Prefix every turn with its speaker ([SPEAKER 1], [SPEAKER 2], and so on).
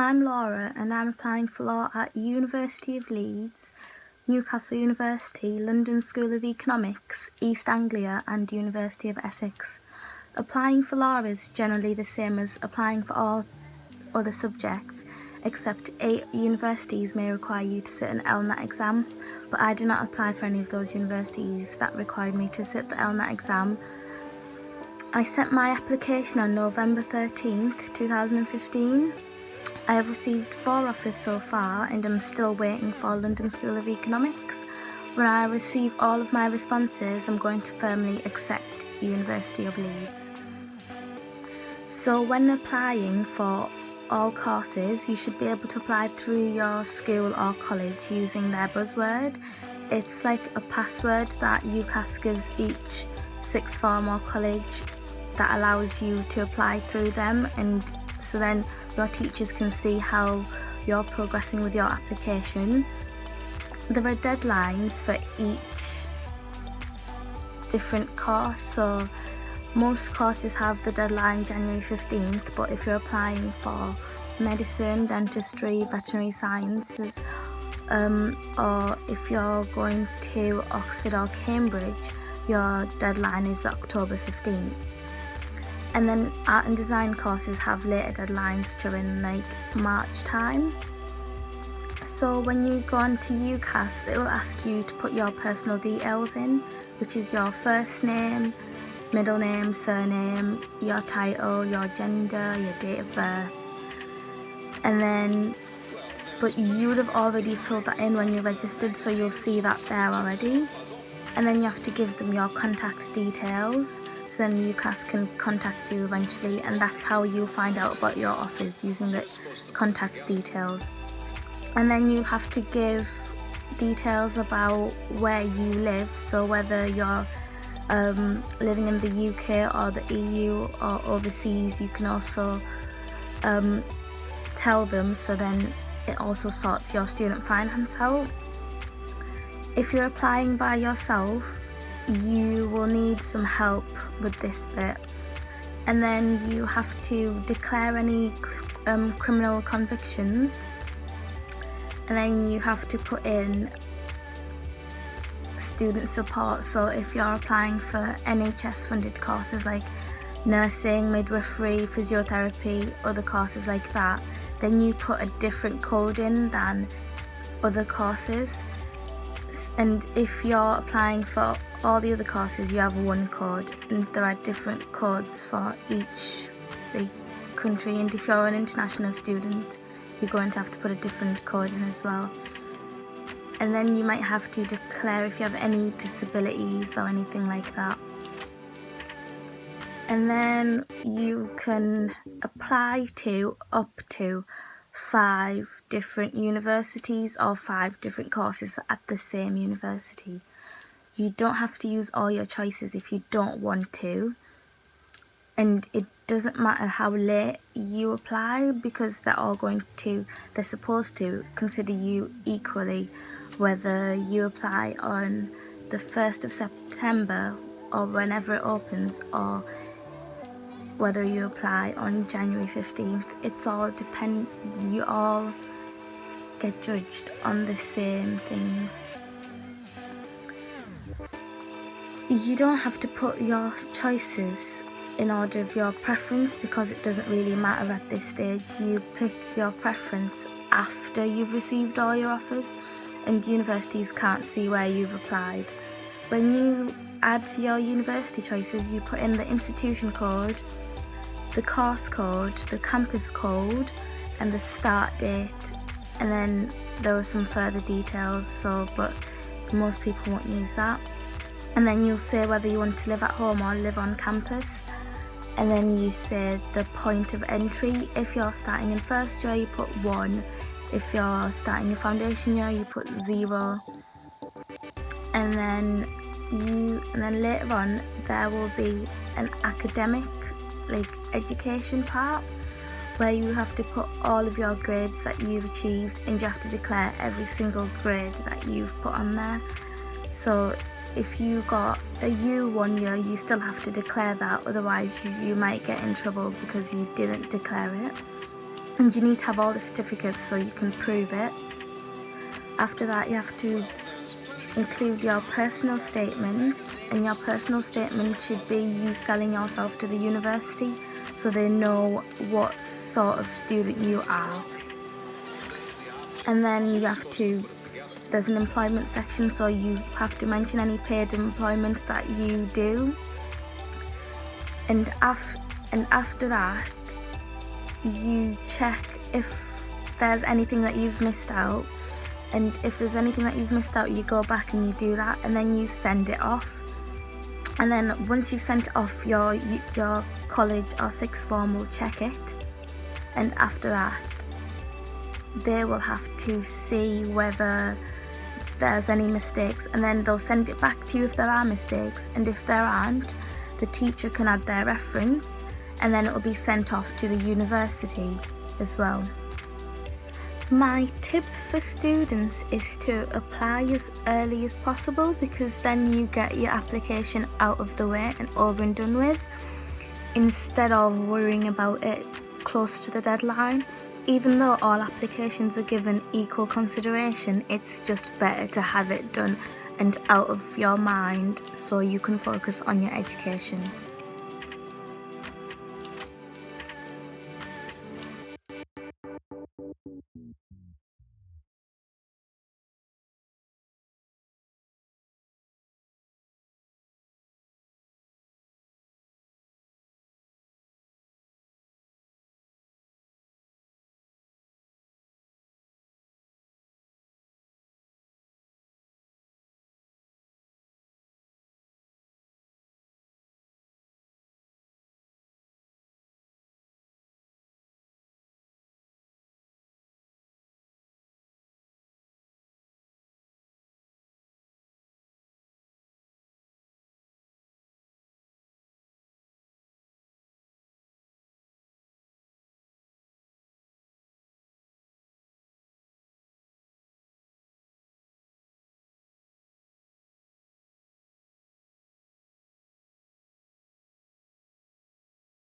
[SPEAKER 1] I'm Laura and I'm applying for law at University of Leeds, Newcastle University, London School of Economics, East Anglia and University of Essex. Applying for law is generally the same as applying for all other subjects, except 8 universities may require you to sit an LNAT exam, but I did not apply for any of those universities that required me to sit the LNAT exam. I sent my application on November 13th, 2015. I have received 4 offers so far and I'm still waiting for London School of Economics. When I receive all of my responses, I'm going to firmly accept University of Leeds. So when applying for all courses, you should be able to apply through your school or college using their buzzword. It's like a password that UCAS gives each sixth form or college that allows you to apply through them, and so then your teachers can see how you're progressing with your application. There are deadlines for each different course, so most courses have the deadline January 15th, but if you're applying for medicine, dentistry, veterinary sciences, or if you're going to Oxford or Cambridge, your deadline is October 15th. And then art and design courses have later deadlines which are in like March time. So when you go on to UCAS, it will ask you to put your personal details in, which is your first name, middle name, surname, your title, your gender, your date of birth. But you would have already filled that in when you registered, so you'll see that there already. And then you have to give them your contact details, so then UCAS can contact you eventually, and that's how you'll find out about your offers, using the contact details. And then you have to give details about where you live, so whether you're living in the UK or the EU or overseas, you can also tell them, so then it also sorts your student finance out. If you're applying by yourself, you will need some help with this bit, and then you have to declare any criminal convictions, and then you have to put in student support. So if you're applying for NHS funded courses like nursing, midwifery, physiotherapy, other courses like that, then you put a different code in than other courses. And if you're applying for all the other courses, you have one code, and there are different codes for each country. And if you're an international student, you're going to have to put a different code in as well. And then you might have to declare if you have any disabilities or anything like that. And then you can apply to up to 5 different universities or 5 different courses at the same university. You don't have to use all your choices if you don't want to, and it doesn't matter how late you apply, because they're supposed to consider you equally, whether you apply on the 1st of September or whenever it opens, or whether you apply on January 15th. You all get judged on the same things. You don't have to put your choices in order of your preference, because it doesn't really matter at this stage. You pick your preference after you've received all your offers, and universities can't see where you've applied. When you add your university choices, you put in the institution code, the course code, the campus code, and the start date, and then there are some further details, but most people won't use that. And then you'll say whether you want to live at home or live on campus, and then you say the point of entry. If you're starting in first year, you put 1. If you're starting your foundation year, you put 0. And then later on there will be an academic education part where you have to put all of your grades that you've achieved, and you have to declare every single grade that you've put on there. So if you got a U one year, you still have to declare that, otherwise you might get in trouble because you didn't declare it. and you need to have all the certificates so you can prove it. After that, you have to include your personal statement, and your personal statement should be you selling yourself to the university so they know what sort of student you are. And then there's an employment section, so you have to mention any paid employment that you do. And after that, you check if there's anything that you've missed out. And if there's anything that you've missed out, you go back and you do that, and then you send it off. And then once you've sent it off, your college or sixth form will check it. And after that, they will have to see whether there's any mistakes, and then they'll send it back to you if there are mistakes. And if there aren't, the teacher can add their reference, and then it'll be sent off to the university as well. My tip for students is to apply as early as possible, because then you get your application out of the way and over and done with, instead of worrying about it close to the deadline. Even though all applications are given equal consideration, it's just better to have it done and out of your mind so you can focus on your education.